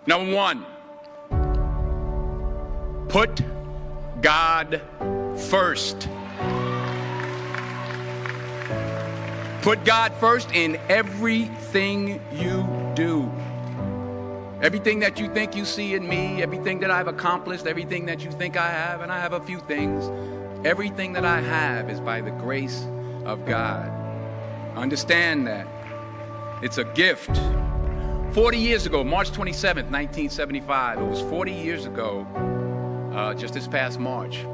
Number one, put God first. Put God first in everything you do. Everything that you think you see in me, everything that I've accomplished, everything that you think I have, and I have a few things, everything that I have is by the grace of God. Understand that. It's a gift. 40 years ago, March 27th, 1975, it was 40 years ago, just this past March,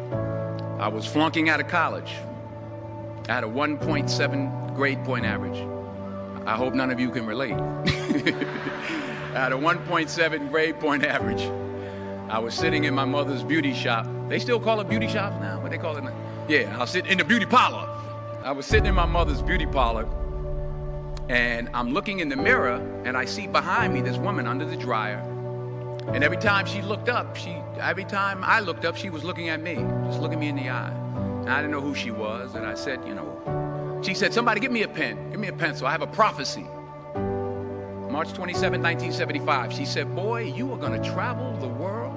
I was flunking out of college. I had a 1.7 grade point average. I hope none of you can relate. I had a 1.7 grade point average. I was sitting in my mother's beauty shop. They still call it beauty shops now? What they call it now? Yeah, I was sitting in the beauty parlor. I was sitting in my mother's beauty parlor, and I'm looking in the mirror, and I see behind me this woman under the dryer. And every time I looked up, she was looking at me, just looking me in the eye. And I didn't know who she was, and I said, she said, somebody give me a pen, give me a pencil, I have a prophecy. March 27, 1975, she said, boy, you are gonna travel the world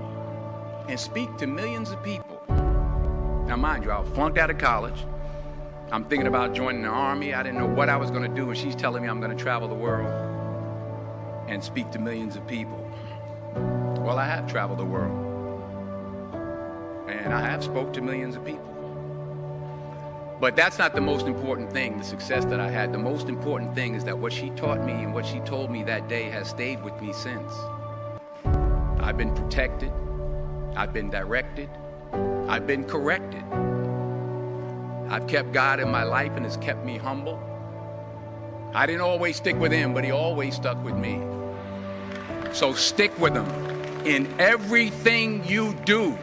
and speak to millions of people. Now mind you, I was flunked out of college. I'm thinking about joining the army. I didn't know what I was gonna do, and she's telling me I'm gonna travel the world and speak to millions of people. Well, I have traveled the world, and I have spoke to millions of people. But that's not the most important thing, the success that I had. The most important thing is that what she taught me and what she told me that day has stayed with me since. I've been protected, I've been directed, I've been corrected. I've kept God in my life, and it's kept me humble. I didn't always stick with him, but he always stuck with me. So stick with him in everything you do.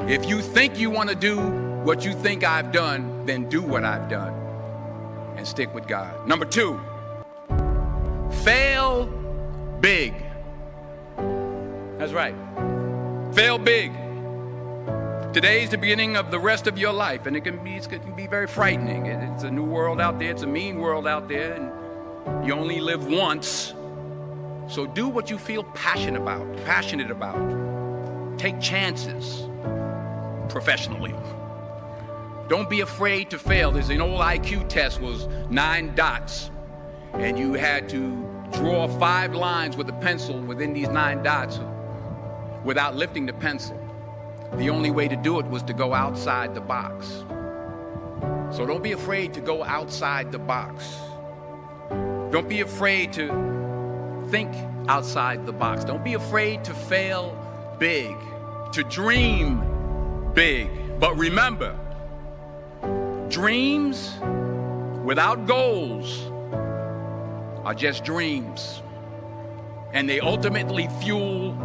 If you think you want to do what you think I've done, then do what I've done and stick with God. Number two, fail big. That's right. Fail big. Today's the beginning of the rest of your life, and it can be very frightening. It's a new world out there. It's a mean world out there, and you only live once. So do what you feel passionate about. Take chances professionally. Don't be afraid to fail. There's an old IQ test, was 9 dots, and you had to draw 5 lines with a pencil within these 9 dots without lifting the pencil. The only way to do it was to go outside the box. So don't be afraid to go outside the box. Don't be afraid to think outside the box. Don't be afraid to fail big, to dream big. But remember, dreams without goals are just dreams, and they ultimately fuel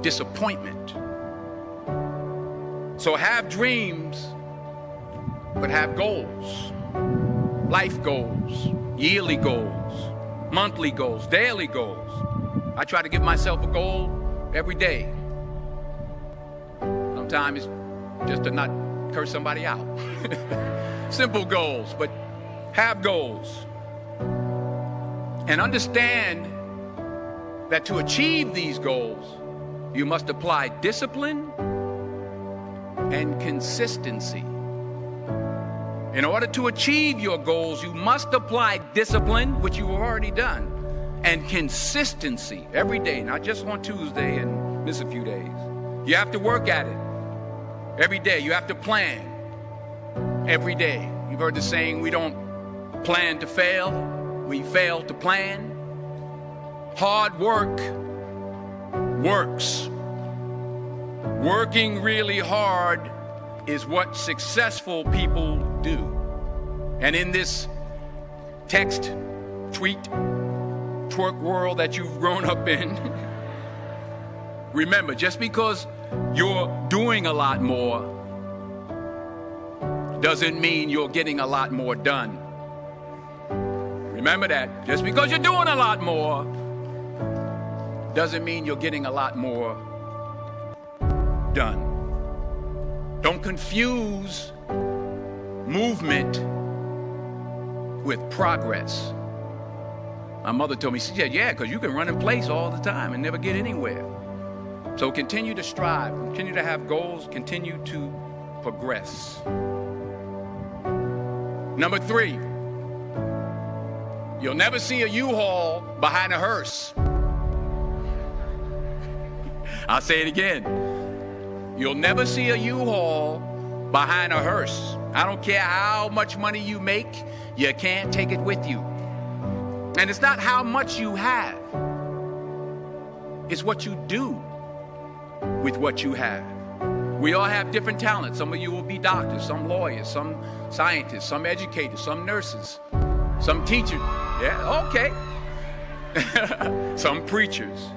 disappointment. So have dreams, but have goals. Life goals, yearly goals, monthly goals, daily goals. I try to give myself a goal every day. Sometimes it's just to not curse somebody out. Simple goals, but have goals. And understand that to achieve these goals, you must apply discipline and consistency. In order to achieve your goals, you must apply discipline, which you've already done, and consistency every day, not just on Tuesday and miss a few days. You have to work at it every day. You have to plan every day. You've heard the saying, we don't plan to fail, we fail to plan. Hard work works. Working really hard is what successful people do. And in this text, tweet, twerk world that you've grown up in, remember, just because you're doing a lot more doesn't mean you're getting a lot more done. Remember that. Just because you're doing a lot more doesn't mean you're getting a lot more done. Don't confuse movement with progress. My mother told me, she said, yeah, because you can run in place all the time and never get anywhere. So continue to strive, continue to have goals, continue to progress. Number 3, you'll never see a U-Haul behind a hearse. I'll say it again. You'll never see a U-Haul behind a hearse. I don't care how much money you make, you can't take it with you. And it's not how much you have. It's what you do with what you have. We all have different talents. Some of you will be doctors, some lawyers, some scientists, some educators, some nurses, some teachers. Yeah, okay. Some preachers.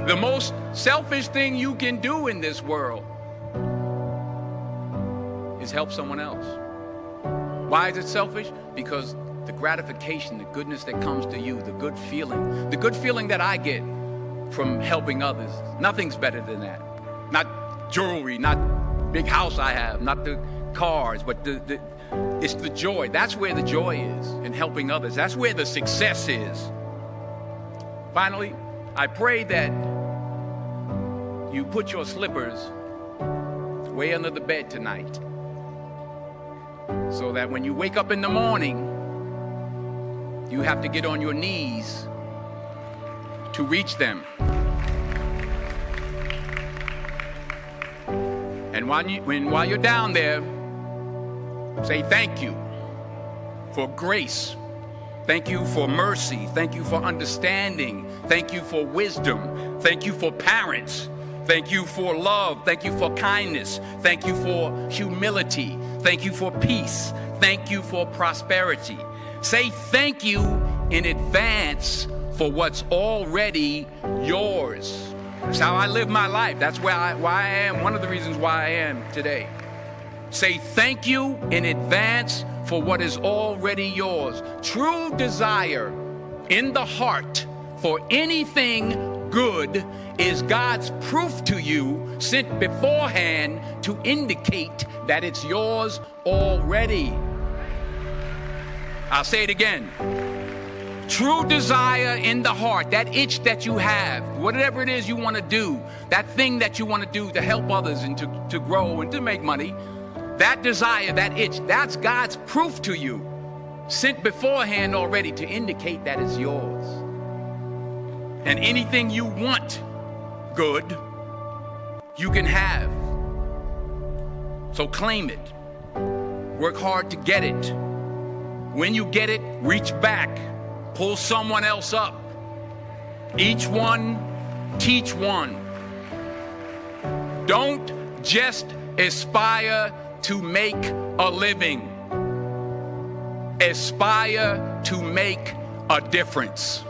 The most selfish thing you can do in this world is help someone else. Why is it selfish? Because the gratification, the goodness that comes to you, the good feeling that I get from helping others, nothing's better than that. Not jewelry, not big house I have, not the cars, but it's the joy. That's where the joy is, in helping others. That's where the success is. Finally, I pray that you put your slippers way under the bed tonight, so that when you wake up in the morning, you have to get on your knees to reach them. And while you're down there, say thank you for grace. Thank you for mercy. Thank you for understanding. Thank you for wisdom. Thank you for parents. Thank you for love. Thank you for kindness. Thank you for humility. Thank you for peace. Thank you for prosperity. Say thank you in advance for what's already yours. That's how I live my life. That's why I am. One of the reasons why I am today. Say thank you in advance for what is already yours. True desire in the heart for anything good is God's proof to you, sent beforehand to indicate that it's yours already. I'll say it again. True desire in the heart, that itch that you have, whatever it is you want to do, that thing that you want to do to help others and to grow and to make money, that desire, that itch, that's God's proof to you, sent beforehand already to indicate that it's yours. And anything you want good, you can have. So claim it. Work hard to get it. When you get it, reach back. Pull someone else up. Each one, teach one. Don't just aspire to make a living. Aspire to make a difference.